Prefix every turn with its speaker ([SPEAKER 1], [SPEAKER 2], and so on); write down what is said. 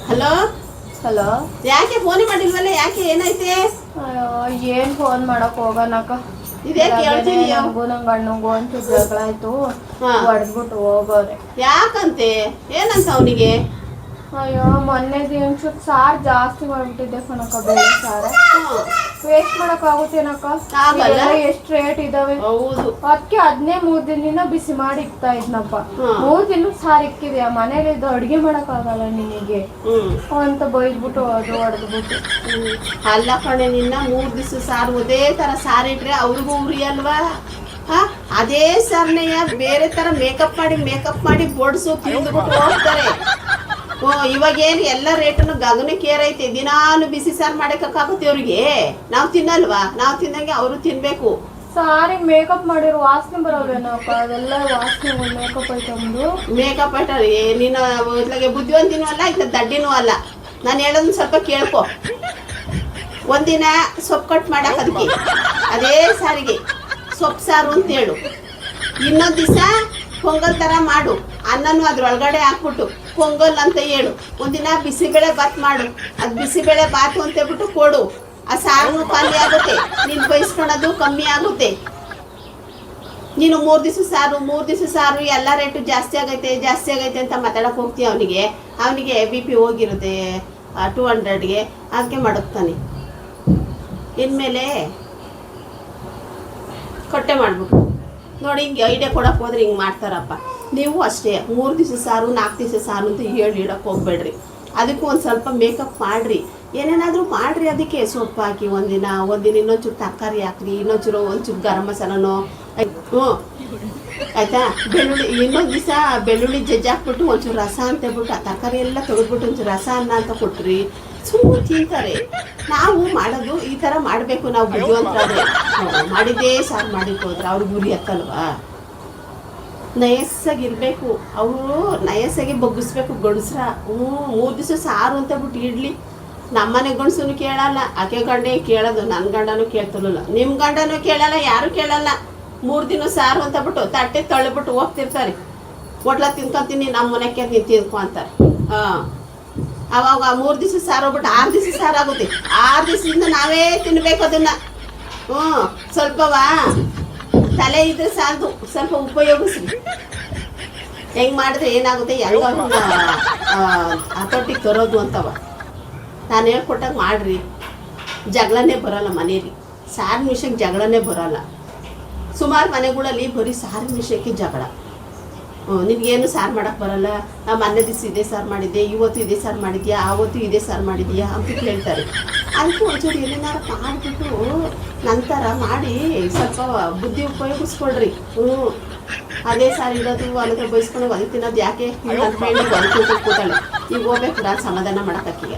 [SPEAKER 1] Hello
[SPEAKER 2] hello.
[SPEAKER 1] ಯಾಕೆ phone ಮಾಡಿಲ್ವಲ್ಲ? ಯಾಕೆ ಏನೈತೆ?
[SPEAKER 2] ಏನ್ ಫೋನ್ ಮಾಡಕ್ ಹೋಗೋಣಕ್ಕ. ನಂಗೂ ನಂಗೆ ಅಣ್ಣಂಗೂ ಅಂತ ಜಗಳ ಆಯ್ತು, ಹೊಡೆದ್ಬಿಟ್ಟು ಹೋಗೋರೆ.
[SPEAKER 1] ಯಾಕಂತೆ? ಏನಂತ ಅವನಿಗೆ?
[SPEAKER 2] ಅಯ್ಯೋ ಮೊನ್ನೆ ಒಂಚೂರು ಸಾರು ಜಾಸ್ತಿ ಮಾಡ್ಬಿಟ್ಟಿದ್ದೆ ಕಣಕ್ಕ, ಬೇಳೆ ಸಾರು. ವೇಸ್ಟ್ ಮಾಡಕ್ ಆಗುತ್ತೇನಕ್ಕ? ಎಷ್ಟು ರೇಟ್ ಇದಾವೆ. ಅದಕ್ಕೆ ಅದನ್ನೇ 3 ದಿನದಿಂದ ಬಿಸಿ ಮಾಡಿ ಇಕ್ತಾ ಇದ್ನಪ್ಪ. 3 ದಿನ ಸಾರು ಇಕ್ಕಿದ್ಯಾ, ಮನೇಲಿ ಅಡ್ಗೆ ಮಾಡಕ್ ಆಗಲ್ಲ ನಿನಗೆ ಅಂತ ಬೈದ್ಬಿಟ್ಟು ಅದು ಹೊಡೆದ್ಬಿಟ್ಟು.
[SPEAKER 1] ಅಲ್ಲ ಕಣೆ, ನಿನ್ನ 3 ದಿವಸ ಸಾರು ಅದೇ ತರ ಸಾರು ಇಟ್ರೆ ಅವ್ರಿಗೂ ಉರಿ ಅಲ್ವಾ? ಅದೇ ಸಾರ್ನೆಯ ಬೇರೆ ತರ ಮೇಕಪ್ ಮಾಡಿ ಬೊಡ್ಸು ತಿಂದ್ಬಿಟ್ಟು ಹೋಗ್ತಾರೆ. ಇವಾಗೇನು ಎಲ್ಲ ರೇಟನ್ನು ಗಗನಕ್ಕೆ ಏರೈತೆ. ದಿನಾನು ಬಿಸಿ ಸಾರು ಮಾಡಕ್ಕಾಗುತ್ತೆ ಅವ್ರಿಗೆ? ನಾವು ತಿನ್ನಲ್ವಾ? ನಾವು ತಿನ್ನಂಗೆ ಅವರು ತಿನ್ಬೇಕು.
[SPEAKER 2] ಸಾರಿಗೆ ಮೇಕಪ್ ಮಾಡಿರೋ ವಾಸನೆ ಬರೋವೇನಪ್ಪ? ಅದೆಲ್ಲ ವಾಸನೆ ಮೇಕಪ್ ಐಟಮ್ದು.
[SPEAKER 1] ಮೇಕಪ್ ಐಟಮ್ ನೀನು ಇತ್ಲಾಗೆ ಬುದ್ಧಿವಂತಿನೂ ಅಲ್ಲ, ಇತ್ತ ದಡ್ಡಿನೂ ಅಲ್ಲ. ನಾನು ಹೇಳೋದನ್ನ ಸ್ವಲ್ಪ ಕೇಳ್ಕೊ. ಒಂದಿನ ಸೊಪ್ಪು ಕಟ್ ಮಾಡಕ್ಕೆ ಅದಕ್ಕೆ ಅದೇ ಸಾರಿಗೆ ಸೊಪ್ಪು ಸಾರು ಅಂತ ಹೇಳು. ಇನ್ನೊಂದು ದಿವಸ ಪೊಂಗಲ್ ಥರ ಮಾಡು, ಅನ್ನನೂ ಅದ್ರೊಳಗಡೆ ಹಾಕ್ಬಿಟ್ಟು ಪೊಂಗಲ್ ಅಂತ ಹೇಳು. ಒಂದಿನ ಬಿಸಿಬೇಳೆ ಬಾತ್ ಮಾಡು, ಅದು ಬಿಸಿಬೇಳೆ ಬಾತು ಅಂತ ಹೇಳ್ಬಿಟ್ಟು ಕೊಡು. ಆ ಸಾರು ಖಾಲಿ ಆಗುತ್ತೆ, ನೀನು ಬಯಸ್ಕೊಳೋದು ಕಮ್ಮಿ ಆಗುತ್ತೆ. ನೀನು 3 ದಿವಸ ಸಾರು ಎಲ್ಲ ರೇಟು ಜಾಸ್ತಿ ಆಗೈತೆ ಅಂತ ಮಾತಾಡಕ್ಕೆ ಹೋಗ್ತೀಯ. ಅವನಿಗೆ BP ಹೋಗಿರುತ್ತೆ 200ಗೆ, ಅದಕ್ಕೆ ಮಡಗ್ತಾನೆ. ಇನ್ಮೇಲೆ ಕಟ್ಟೆ ಮಾಡ್ಬಿಟ್ಟು ನೋಡಿ, ಹಿಂಗೆ ಐಡಿಯಾ ಕೊಡಕ್ಕೆ ಹೋದ್ರೆ ಹಿಂಗೆ ಮಾಡ್ತಾರಪ್ಪ. ನೀವು ಅಷ್ಟೇ 3 ದಿವಸ ಸಾರು 4 ದಿವಸ ಸಾರು ಅಂತ ಹೇಳಿ ಇಡಕ್ಕೆ ಹೋಗ್ಬೇಡ್ರಿ. ಅದಕ್ಕೂ ಒಂದು ಸ್ವಲ್ಪ ಮೇಕಪ್ ಮಾಡಿರಿ, ಏನೇನಾದರೂ ಮಾಡಿರಿ. ಅದಕ್ಕೆ ಸೊಪ್ಪು ಹಾಕಿ ಒಂದಿನ ಇನ್ನೊಂಚೂರು ತರಕಾರಿ ಹಾಕ್ರಿ, ಒಂಚೂರು ಗರಂ ಮಸಾಲನೋ ಆಯಿತಾ. ಇನ್ನೊಂದು ದಿವಸ ಬೆಳ್ಳುಳ್ಳಿ ಜಜ್ಜಿ ಹಾಕ್ಬಿಟ್ಟು ಒಂಚೂರು ರಸ ಅಂತ ಹೇಳ್ಬಿಟ್ಟು ಆ ತರಕಾರಿ ಎಲ್ಲ ತೆಗೆದ್ಬಿಟ್ಟು ಒಂಚೂರು ರಸ ಅನ್ನ ಅಂತ ಕೊಟ್ರಿ, ಸುಮ್ಮನೆ ತಿಂತಾರೆ. ನಾವು ಮಾಡೋದು ಈ ಥರ ಮಾಡಬೇಕು. ನಾವು ಬುದ್ಧಿವಂತರಾದ್ರೆ ಮಾಡಿದ್ದೇ ಸಾರು ಮಾಡಿಟ್ಟು ಹೋದ್ರೆ ಅವ್ರಿಗೆ ಗುರಿ ಹತ್ತಲ್ವಾ? ನಯಸ್ಸಾಗಿರ್ಬೇಕು, ಅವರು ನಯಸ್ಸಾಗಿ ಬಗ್ಗಿಸ್ಬೇಕು ಗಂಡಸ್ರ. 3 ದಿವಸ ಸಾರು ಅಂತ ಬಿಟ್ಟು ಇಡ್ಲಿ. ನಮ್ಮನೆ ಗಂಡಸೂ ಕೇಳಲ್ಲ, ಆಕೆ ಗಂಡೇ ಕೇಳೋದು. ನನ್ನ ಗಂಡನೂ ಕೇಳ್ತಿರಲಿಲ್ಲ, ನಿಮ್ಮ ಗಂಡನೂ ಕೇಳಲ್ಲ, ಯಾರೂ ಕೇಳಲ್ಲ. 3 ದಿನ ಸಾರು ಅಂತ ಬಿಟ್ಟು ತಟ್ಟೆ ತಳ್ಳಿಬಿಟ್ಟು ಹೋಗ್ತಿರ್ತಾರೆ. ಹೋಟ್ಲ ತಿನ್ಕೊಂತೀನಿ, ನಮ್ಮ ಮನೆಗೆ ನೀನು ತಿನ್ಕೊ ಅಂತಾರೆ. ಅವಾಗ 3 ದಿವಸ ಸಾರು ಹೋಗ್ಬಿಟ್ಟು 6 ದಿವಸ ಸಾರು ಆಗುತ್ತೆ. 6 ದಿವಸದಿಂದ ನಾವೇ ತಿನ್ಬೇಕು ಅದನ್ನು. ಸ್ವಲ್ಪವಾ ತಲೆ ಇದ್ರೆ ಸಾಲದು, ಸ್ವಲ್ಪ ಉಪಯೋಗಿಸ್ರಿ. ಹೆಂಗೆ ಮಾಡಿದ್ರೆ ಏನಾಗುತ್ತೆ, ಎಲ್ಲ ಹತೋಟಿಗೆ ತರೋದು ಅಂತವ. ನಾನು ಹೇಳ್ಕೊಟ್ಟಾಗ ಮಾಡಿರಿ, ಜಗಳನೇ ಬರೋಲ್ಲ ಮನೇಲಿ. ಸಾರಿನ ವಿಷಯಕ್ಕೆ ಜಗಳನೇ ಬರೋಲ್ಲ. ಸುಮಾರು ಮನೆಗಳಲ್ಲಿ ಬರೀ ಸಾರಿನ ವಿಷಯಕ್ಕೆ ಜಗಳ. ನಿನಗೇನು ಸಾರು ಮಾಡೋಕ್ಕೆ ಬರಲ್ಲ, ನಾವು ಮೊನ್ನೆ ದಿವಸ ಇದೇ ಸಾರು ಮಾಡಿದ್ದೆ, ಇವತ್ತು ಇದೇ ಸಾರು ಮಾಡಿದ್ಯಾ, ಆವತ್ತು ಇದೇ ಸಾರು ಮಾಡಿದ್ಯಾ ಅಂತ ಕೇಳ್ತಾರೆ. ಅದಕ್ಕೆ ಒಂಚೂರು ಏನೇನಾರು ಮಾಡಿಬಿಟ್ಟು ನಂತರ ಮಾಡಿ ಸ್ವಲ್ಪ ಬುದ್ಧಿ ಉಪಯೋಗಿಸ್ಕೊಳ್ರಿ. ಅದೇ ಸಾರು ಇರೋದು ಅನ್ನೋದ್ರ ಬಯಸ್ಕೊಂಡು ಒಲೆ ತಿನ್ನೋದು ಯಾಕೆ? ನನ್ನ ಫ್ರೆಂಡಿಗೆ ಒಲೆ ಕೂತಾಳೆ, ಈಗ ಹೋಗ್ಬೇಕು ನಾನು ಸಮಾಧಾನ ಮಾಡೋಕ್ಕೀಗ.